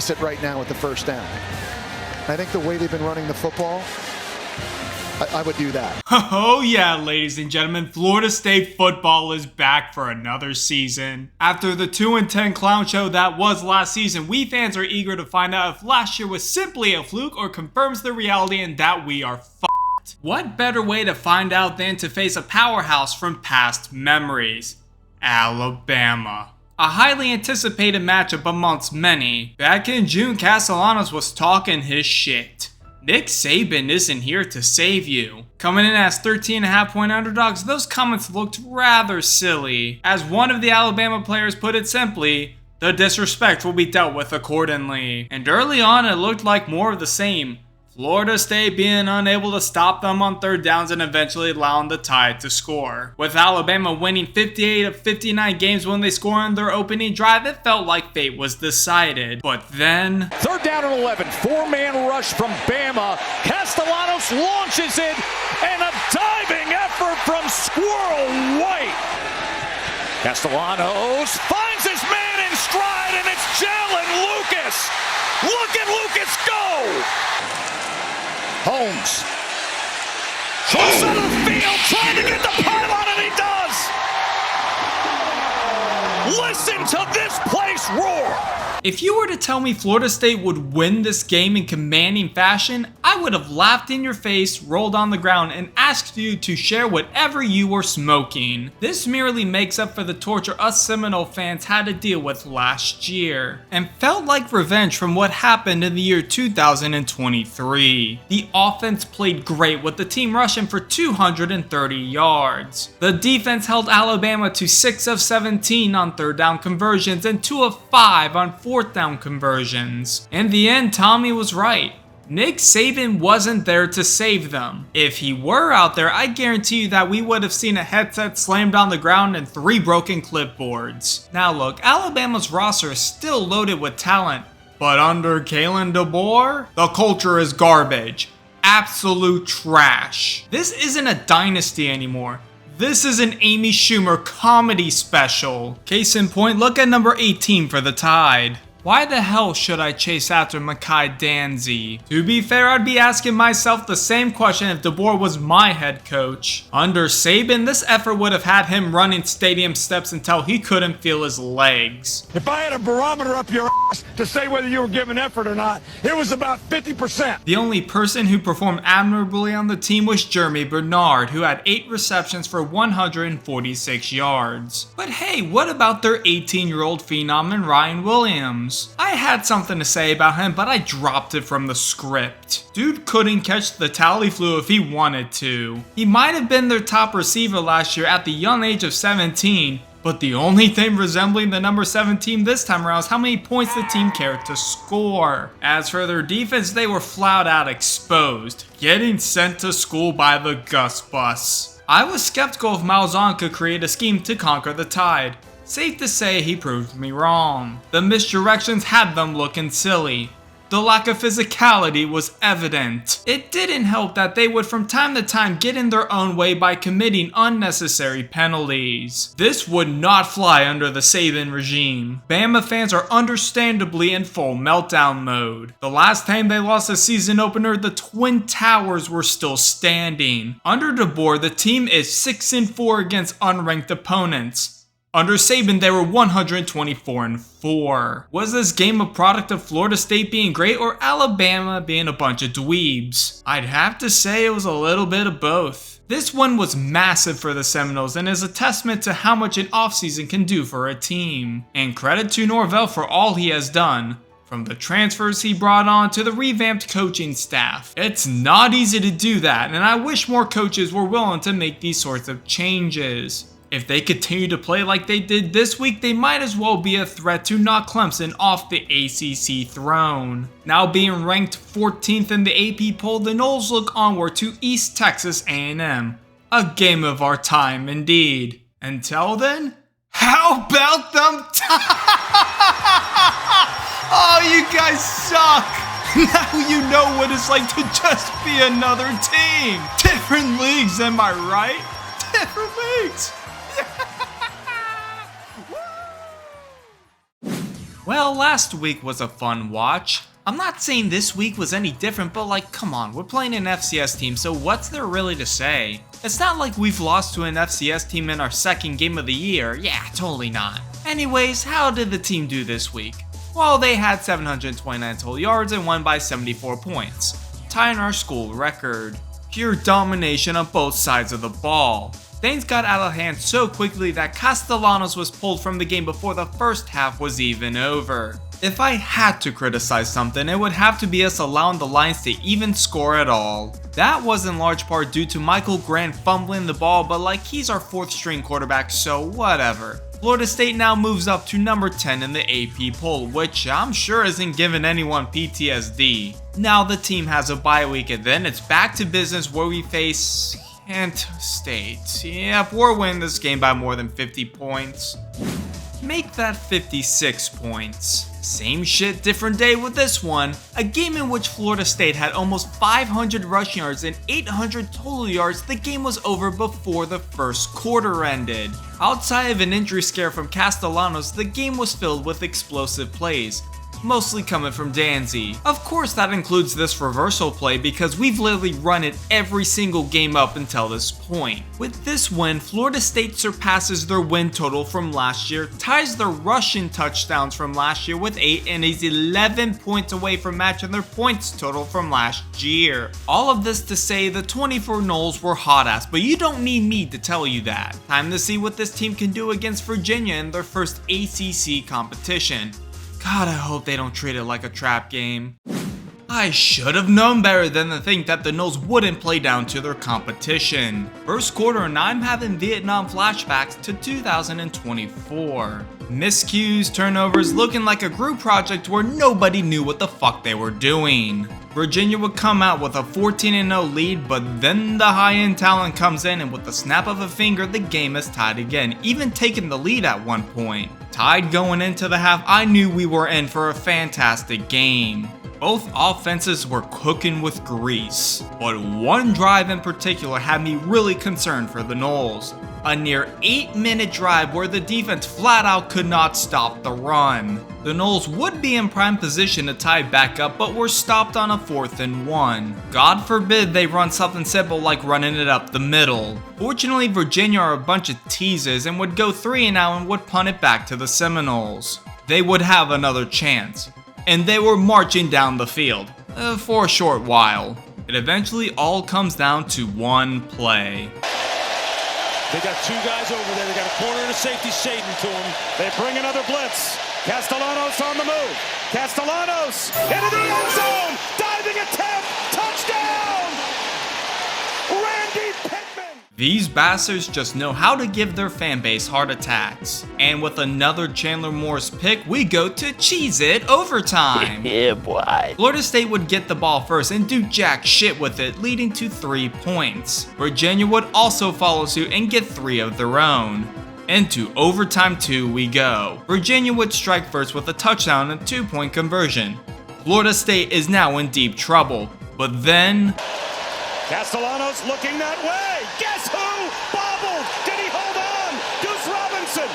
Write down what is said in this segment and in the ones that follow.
decent right now with the first down. I think the way they've been running the football, I would do that. Oh yeah, ladies and gentlemen, Florida State football is back for another season. After the 2-10 clown show that was last season, we fans are eager to find out if last year was simply a fluke or confirms the reality and that we are f***ed. What better way to find out than to face a powerhouse from past memories? Alabama. A highly anticipated matchup amongst many. Back in June, Castellanos was talking his shit. Nick Saban isn't here to save you. Coming in as 13.5-point underdogs, those comments looked rather silly. As one of the Alabama players put it simply, the disrespect will be dealt with accordingly. And early on, it looked like more of the same. Florida State being unable to stop them on third downs and eventually allowing the Tide to score. With Alabama winning 58 of 59 games when they scored on their opening drive, it felt like fate was decided. But then... Third down and 11, four-man rush from Bama. Castellanos launches it, and a diving effort from Squirrel White. Castellanos finds his man in stride, and it's Jalen Lucas. Look at Lucas go! Holmes. Short side of the field, trying to get the pylon, and he does! Listen to this place roar! If you were to tell me Florida State would win this game in commanding fashion, I would have laughed in your face, rolled on the ground, and asked you to share whatever you were smoking. This merely makes up for the torture us Seminole fans had to deal with last year, and felt like revenge from what happened in the year 2023. The offense played great with the team rushing for 230 yards. The defense held Alabama to 6 of 17 on third down conversions and 2 of 5 on fourth down conversions. In the end, Tommy was right. Nick Saban wasn't there to save them. If he were out there, I guarantee you that we would have seen a headset slammed on the ground and 3 broken clipboards. Now look, Alabama's roster is still loaded with talent, but under Kalen DeBoer, the culture is garbage. Absolute trash. This isn't a dynasty anymore. This is an Amy Schumer comedy special. Case in point, look at number 18 for the Tide. Why the hell should I chase after Mekhi Danzy? To be fair, I'd be asking myself the same question if DeBoer was my head coach. Under Saban, this effort would have had him running stadium steps until he couldn't feel his legs. If I had a barometer up your ass to say whether you were giving effort or not, it was about 50%. The only person who performed admirably on the team was Jeremy Bernard, who had 8 receptions for 146 yards. But hey, what about their 18-year-old phenom and Ryan Williams? I had something to say about him, but I dropped it from the script. Dude couldn't catch the tally flu if he wanted to. He might have been their top receiver last year at the young age of 17, but the only thing resembling the number 17 this time around is how many points the team cared to score. As for their defense, they were flat out exposed, getting sent to school by the Gus Bus. I was skeptical if Malzahn could create a scheme to conquer the Tide. Safe to say he proved me wrong. The misdirections had them looking silly. The lack of physicality was evident. It didn't help that they would from time to time get in their own way by committing unnecessary penalties. This would not fly under the Saban regime. Bama fans are understandably in full meltdown mode. The last time they lost a season opener, the Twin Towers were still standing. Under DeBoer, the team is 6-4 against unranked opponents. Under Saban, they were 124-4. Was this game a product of Florida State being great or Alabama being a bunch of dweebs? I'd have to say it was a little bit of both. This one was massive for the Seminoles and is a testament to how much an offseason can do for a team. And credit to Norvell for all he has done. From the transfers he brought on to the revamped coaching staff. It's not easy to do that, and I wish more coaches were willing to make these sorts of changes. If they continue to play like they did this week, they might as well be a threat to knock Clemson off the ACC throne. Now being ranked 14th in the AP poll, the Noles look onward to East Texas A&M. A game of our time indeed. Until then, how about them Oh, you guys suck! Now you know what it's like to just be another team! Different leagues, am I right? Different leagues! Well, last week was a fun watch. I'm not saying this week was any different, but like, come on, we're playing an FCS team, so what's there really to say? It's not like we've lost to an FCS team in our second game of the year. Yeah, totally not. Anyways, how did the team do this week? Well, they had 729 total yards and won by 74 points, tying our school record. Pure domination on both sides of the ball. Things got out of hand so quickly that Castellanos was pulled from the game before the first half was even over. If I had to criticize something, it would have to be us allowing the Lions to even score at all. That was in large part due to Michael Grant fumbling the ball, but like, he's our 4th string quarterback, so whatever. Florida State now moves up to number 10 in the AP poll, which I'm sure isn't giving anyone PTSD. Now the team has a bye week and then it's back to business where we face Kent State. Yep, we're winning this game by more than 50 points. Make that 56 points. Same shit, different day with this one. A game in which Florida State had almost 500 rushing yards and 800 total yards. The game was over before the first quarter ended. Outside of an injury scare from Castellanos, the game was filled with explosive plays, mostly coming from Danzy. Of course that includes this reversal play because we've literally run it every single game up until this point. With this win, Florida State surpasses their win total from last year, ties their rushing touchdowns from last year with 8, and is 11 points away from matching their points total from last year. All of this to say the 24 Noles were hot ass, but you don't need me to tell you that. Time to see what this team can do against Virginia in their first ACC competition. God, I hope they don't treat it like a trap game. I should have known better than to think that the Noles wouldn't play down to their competition. First quarter and I'm having Vietnam flashbacks to 2024. Miscues, turnovers, looking like a group project where nobody knew what the fuck they were doing. Virginia would come out with a 14-0 lead, but then the high-end talent comes in and with the snap of a finger the game is tied again, even taking the lead at one point. Tied going into the half, I knew we were in for a fantastic game. Both offenses were cooking with grease, but one drive in particular had me really concerned for the Noles. A near 8-minute drive where the defense flat out could not stop the run. The Noles would be in prime position to tie back up, but were stopped on a 4th and 1. God forbid they run something simple like running it up the middle. Fortunately, Virginia are a bunch of teases and would go 3 and out and would punt it back to the Seminoles. They would have another chance, and they were marching down the field for a short while. It eventually all comes down to one play. They got 2 guys over there. They got a corner and a safety shading to them. They bring another blitz. Castellanos on the move. Castellanos into the end zone. Diving attempt. Touchdown. Randy Pittman. These bastards just know how to give their fan base heart attacks. And with another Chandler Morris pick, we go to cheese it overtime. Yeah, boy. Florida State would get the ball first and do jack shit with it, leading to 3 points. Virginia would also follow suit and get 3 of their own. Into overtime 2 we go. Virginia would strike first with a touchdown and a 2-point conversion. Florida State is now in deep trouble, but then Castellanos looking that way. Guess who? Bobbled. Did he hold on? Deuce Robinson.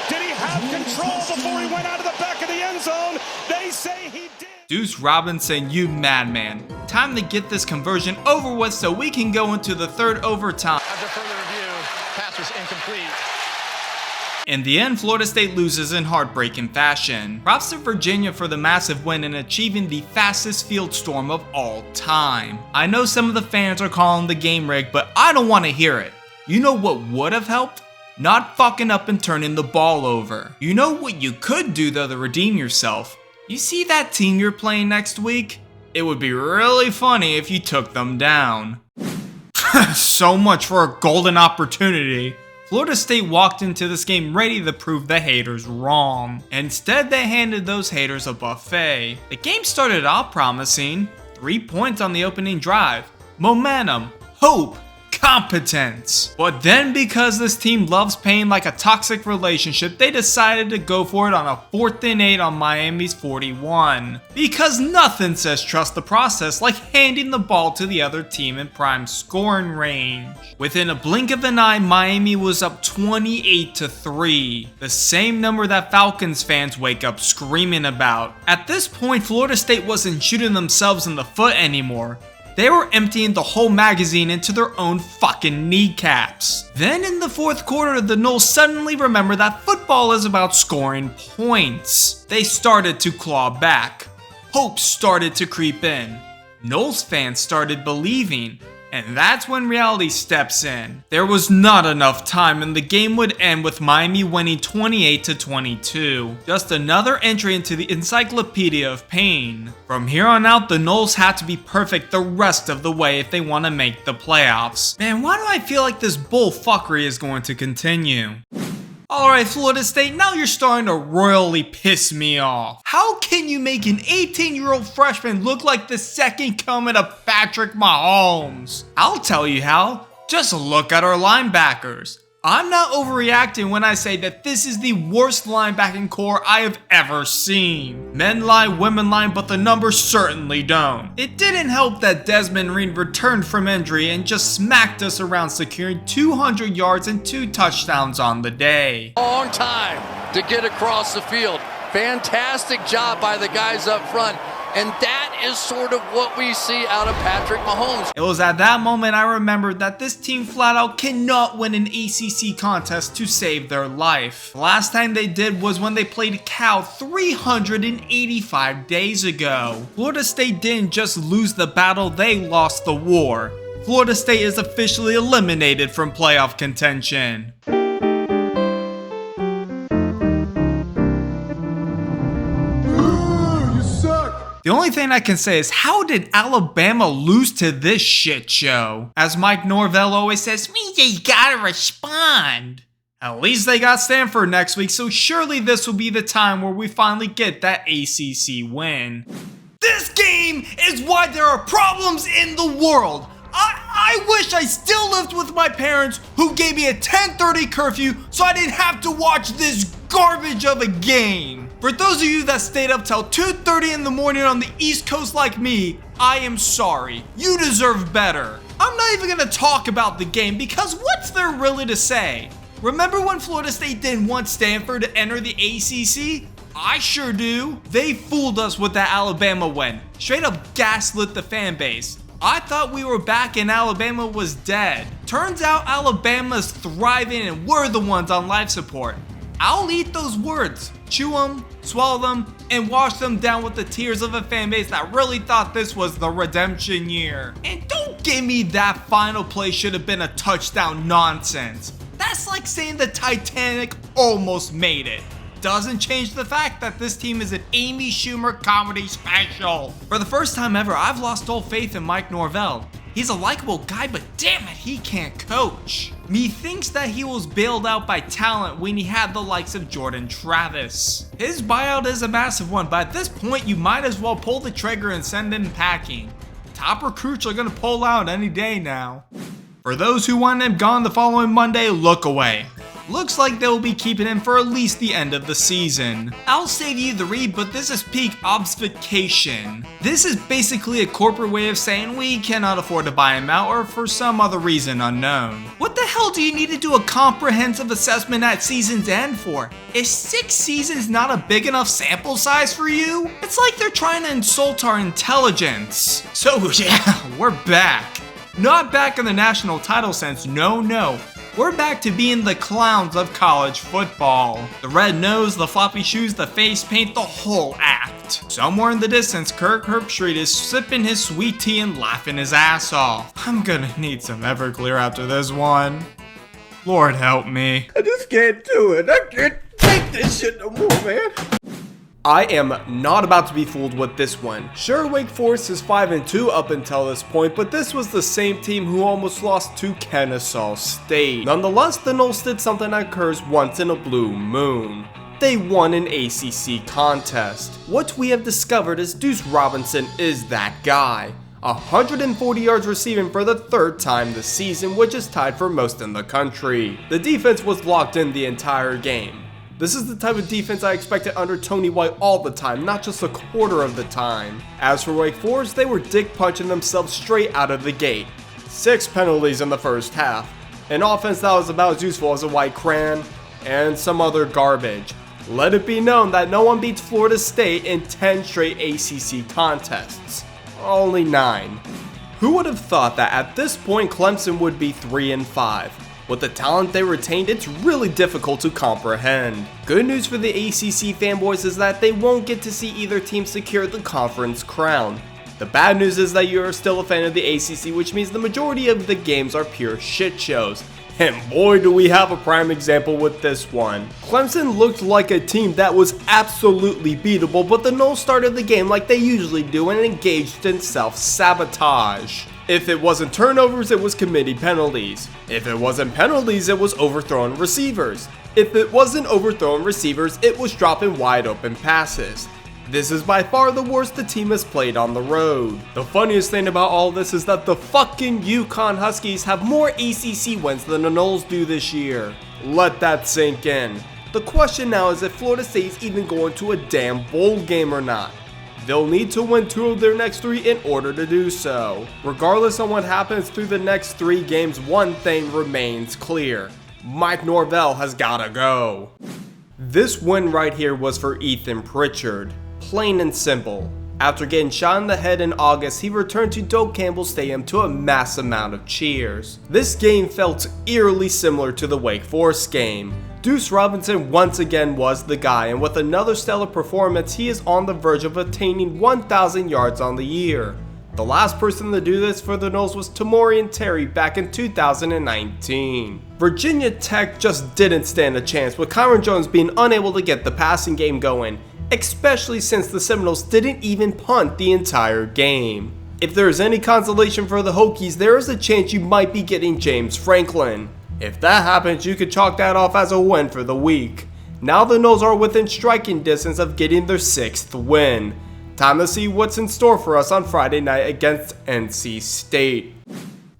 Did he have control before he went out of the back of the end zone? They say he did. Deuce Robinson, you madman. Time to get this conversion over with so we can go into the 3rd overtime. After further review, pass was incomplete. In the end, Florida State loses in heartbreaking fashion. Props to Virginia for the massive win and achieving the fastest field storm of all time. I know some of the fans are calling the game rigged, but I don't want to hear it. You know what would have helped? Not fucking up and turning the ball over. You know what you could do though to redeem yourself? You see that team you're playing next week? It would be really funny if you took them down. So much for a golden opportunity. Florida State walked into this game ready to prove the haters wrong. Instead, they handed those haters a buffet. The game started off promising. 3 points on the opening drive. Momentum, hope, incompetence. But then because this team loves pain like a toxic relationship, they decided to go for it on a 4th and 8 on Miami's 41. Because nothing says trust the process like handing the ball to the other team in prime scoring range. Within a blink of an eye, Miami was up 28-3, the same number that Falcons fans wake up screaming about. At this point, Florida State wasn't shooting themselves in the foot anymore. They were emptying the whole magazine into their own fucking kneecaps. Then in the 4th quarter, the Noles suddenly remembered that football is about scoring points. They started to claw back. Hope started to creep in. Noles fans started believing. And that's when reality steps in. There was not enough time and the game would end with Miami winning 28-22. Just another entry into the encyclopedia of pain. From here on out, the Noles had to be perfect the rest of the way if they want to make the playoffs. Man, why do I feel like this bullfuckery is going to continue? Alright, Florida State, now you're starting to royally piss me off. How can you make an 18-year-old freshman look like the second coming of Patrick Mahomes? I'll tell you how. Just look at our linebackers. I'm not overreacting when I say that this is the worst linebacking core I have ever seen. Men lie, women lie, but the numbers certainly don't. It didn't help that Desmond Reed returned from injury and just smacked us around, securing 200 yards and 2 touchdowns on the day. Long time to get across the field. Fantastic job by the guys up front. And that is sort of what we see out of Patrick Mahomes. It was at that moment I remembered that this team flat out cannot win an ACC contest to save their life. The last time they did was when they played Cal 385 days ago. Florida State didn't just lose the battle, they lost the war. Florida State is officially eliminated from playoff contention. The only thing I can say is, how did Alabama lose to this shit show? As Mike Norvell always says, we just gotta respond. At least they got Stanford next week, so surely this will be the time where we finally get that ACC win. This game is why there are problems in the world. I wish I still lived with my parents who gave me a 10:30 curfew so I didn't have to watch this garbage of a game. For those of you that stayed up till 2:30 in the morning on the East Coast like me, I am sorry. You deserve better. I'm not even gonna talk about the game because what's there really to say? Remember when Florida State didn't want Stanford to enter the ACC? I sure do. They fooled us with that Alabama win. Straight up gaslit the fan base. I thought we were back and Alabama was dead. Turns out Alabama's thriving and we're the ones on life support. I'll eat those words, chew them, swallow them, and wash them down with the tears of a fan base that really thought this was the redemption year. And don't give me that final play should have been a touchdown nonsense. That's like saying the Titanic almost made it. Doesn't change the fact that this team is an Amy Schumer comedy special. For the first time ever, I've lost all faith in Mike Norvell. He's a likable guy, but damn it, he can't coach. Methinks that he was bailed out by talent when he had the likes of Jordan Travis. His buyout is a massive one, but at this point, you might as well pull the trigger and send him packing. Top recruits are gonna pull out any day now. For those who want him gone the following Monday, look away. Looks like they'll be keeping him for at least the end of the season. I'll save you the read, but this is peak obfuscation. This is basically a corporate way of saying we cannot afford to buy him out or for some other reason unknown. What the hell do you need to do a comprehensive assessment at season's end for? Is 6 seasons not a big enough sample size for you? It's like they're trying to insult our intelligence. So yeah, we're back. Not back in the national title sense, no. We're back to being the clowns of college football. The red nose, the floppy shoes, the face paint, the whole act. Somewhere in the distance, Kirk Herbstreit is sipping his sweet tea and laughing his ass off. I'm gonna need some Everclear after this one. Lord help me. I just can't do it. I can't take this shit no more, man. I am not about to be fooled with this one. Sure, Wake Forest is 5-2 up until this point, but this was the same team who almost lost to Kennesaw State. Nonetheless, the Noles did something that occurs once in a blue moon. They won an ACC contest. What we have discovered is Deuce Robinson is that guy. 140 yards receiving for the third time this season, which is tied for most in the country. The defense was locked in the entire game. This is the type of defense I expected under Tony White all the time, not just a quarter of the time. As for Wake Forest, they were dick punching themselves straight out of the gate. 6 penalties in the first half, an offense that was about as useful as a white crayon, and some other garbage. Let it be known that no one beats Florida State in 10 straight ACC contests. Only 9. Who would have thought that at this point Clemson would be 3-5? With the talent they retained, it's really difficult to comprehend. Good news for the ACC fanboys is that they won't get to see either team secure the conference crown. The bad news is that you are still a fan of the ACC, which means the majority of the games are pure shit shows. And boy do we have a prime example with this one. Clemson looked like a team that was absolutely beatable, but the Noles started the game like they usually do and engaged in self-sabotage. If it wasn't turnovers, it was committee penalties. If it wasn't penalties, it was overthrown receivers. If it wasn't overthrown receivers, it was dropping wide open passes. This is by far the worst the team has played on the road. The funniest thing about all this is that the fucking UConn Huskies have more ACC wins than the Noles do this year. Let that sink in. The question now is if Florida State is even going to a damn bowl game or not. They'll need to win 2 of their next 3 in order to do so. Regardless of what happens through the next 3 games, one thing remains clear. Mike Norvell has gotta go. This win right here was for Ethan Pritchard. Plain and simple. After getting shot in the head in August, he returned to Doak Campbell Stadium to a mass amount of cheers. This game felt eerily similar to the Wake Forest game. Deuce Robinson once again was the guy, and with another stellar performance, he is on the verge of attaining 1,000 yards on the year. The last person to do this for the Noles was Tamorrion Terry back in 2019. Virginia Tech just didn't stand a chance, with Kyron Jones being unable to get the passing game going, especially since the Seminoles didn't even punt the entire game. If there is any consolation for the Hokies, there is a chance you might be getting James Franklin. If that happens, you could chalk that off as a win for the week. Now the Noles are within striking distance of getting their 6th win. Time to see what's in store for us on Friday night against NC State.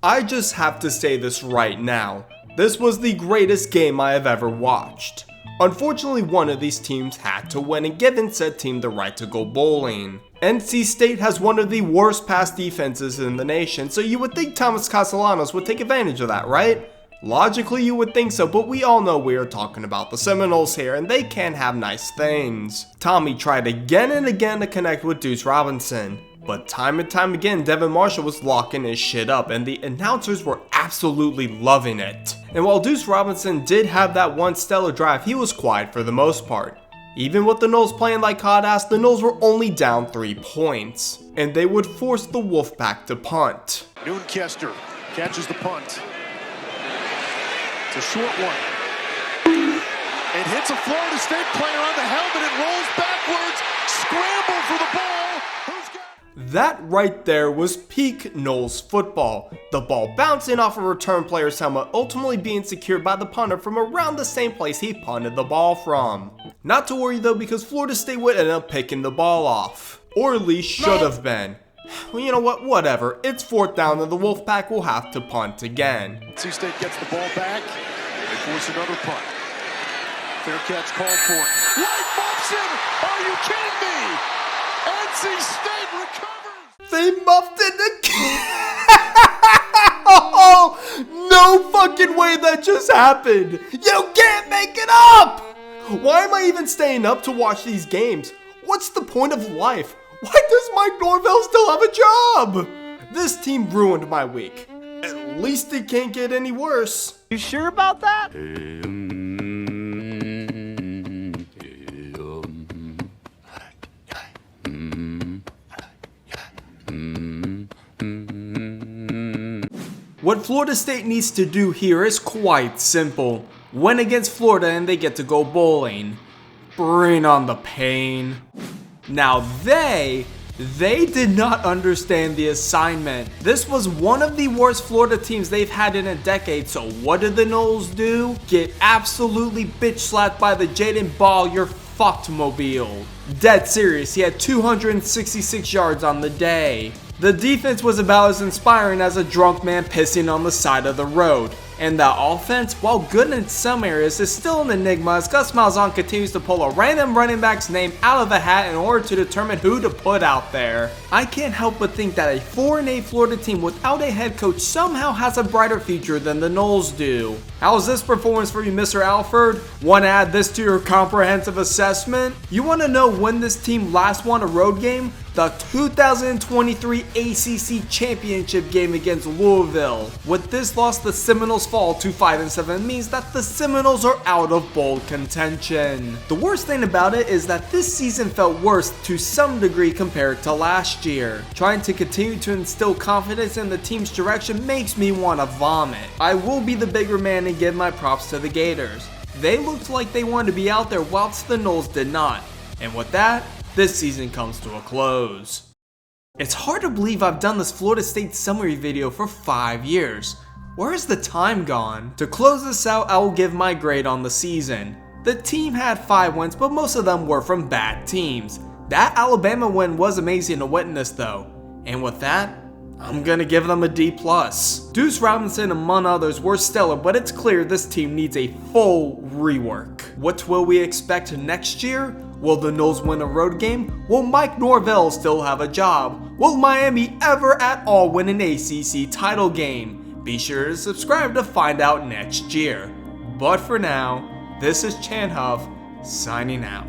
I just have to say this right now. This was the greatest game I have ever watched. Unfortunately, one of these teams had to win and given said team the right to go bowling. NC State has one of the worst pass defenses in the nation, so you would think Thomas Castellanos would take advantage of that, right? Logically, you would think so, but we all know we are talking about the Seminoles here, and they can have nice things. Tommy tried again and again to connect with Deuce Robinson, but time and time again, Devin Marshall was locking his shit up, and the announcers were absolutely loving it. And while Deuce Robinson did have that one stellar drive, he was quiet for the most part. Even with the Noles playing like hot ass, the Noles were only down 3 points, and they would force the Wolfpack to punt. Noonkester catches the punt. It's a short one. It hits a Florida State player on the helmet. It rolls backwards. Scramble for the ball. Who's got... That right there was peak Noles football. The ball bouncing off a return player's helmet, ultimately being secured by the punter from around the same place he punted the ball from. Not to worry though, because Florida State would end up picking the ball off. Or at least should have been. Well, you know what? Whatever. It's 4th down and the Wolfpack will have to punt again. NC State gets the ball back. They force another punt. Fair catch called for. White muffs it! Are you kidding me? NC State recovers! They muffed it again! Oh, no fucking way that just happened! You can't make it up! Why am I even staying up to watch these games? What's the point of life? Why does Mike Norvell still have a job? This team ruined my week. At least it can't get any worse. You sure about that? What Florida State needs to do here is quite simple. Win against Florida and they get to go bowling. Bring on the pain. Now they did not understand the assignment. This was one of the worst Florida teams they've had in a decade, so what did the Noles do? Get absolutely bitch slapped by the Jaden Ball, you're fucked mobile. Dead serious, he had 266 yards on the day. The defense was about as inspiring as a drunk man pissing on the side of the road. And the offense, while good in some areas, is still an enigma as Gus Malzahn continues to pull a random running back's name out of a hat in order to determine who to put out there. I can't help but think that a 4-8 Florida team without a head coach somehow has a brighter future than the Noles do. How's this performance for you, Mr. Alford? Want to add this to your comprehensive assessment? You want to know when this team last won a road game? The 2023 ACC Championship game against Louisville. With this loss, the Seminoles fall to 5-7 means that the Seminoles are out of bowl contention. The worst thing about it is that this season felt worse to some degree compared to last year. Trying to continue to instill confidence in the team's direction makes me want to vomit. I will be the bigger man and give my props to the Gators. They looked like they wanted to be out there whilst the Noles did not. And with that, this season comes to a close. It's hard to believe I've done this Florida State summary video for 5 years. Where has the time gone? To close this out, I will give my grade on the season. The team had 5 wins, but most of them were from bad teams. That Alabama win was amazing to witness though. And with that, I'm gonna give them a D+. Deuce Robinson among others were stellar, but it's clear this team needs a full rework. What will we expect next year? Will the Noles win a road game? Will Mike Norvell still have a job? Will Miami ever at all win an ACC title game? Be sure to subscribe to find out next year. But for now, this is Chan Huff signing out.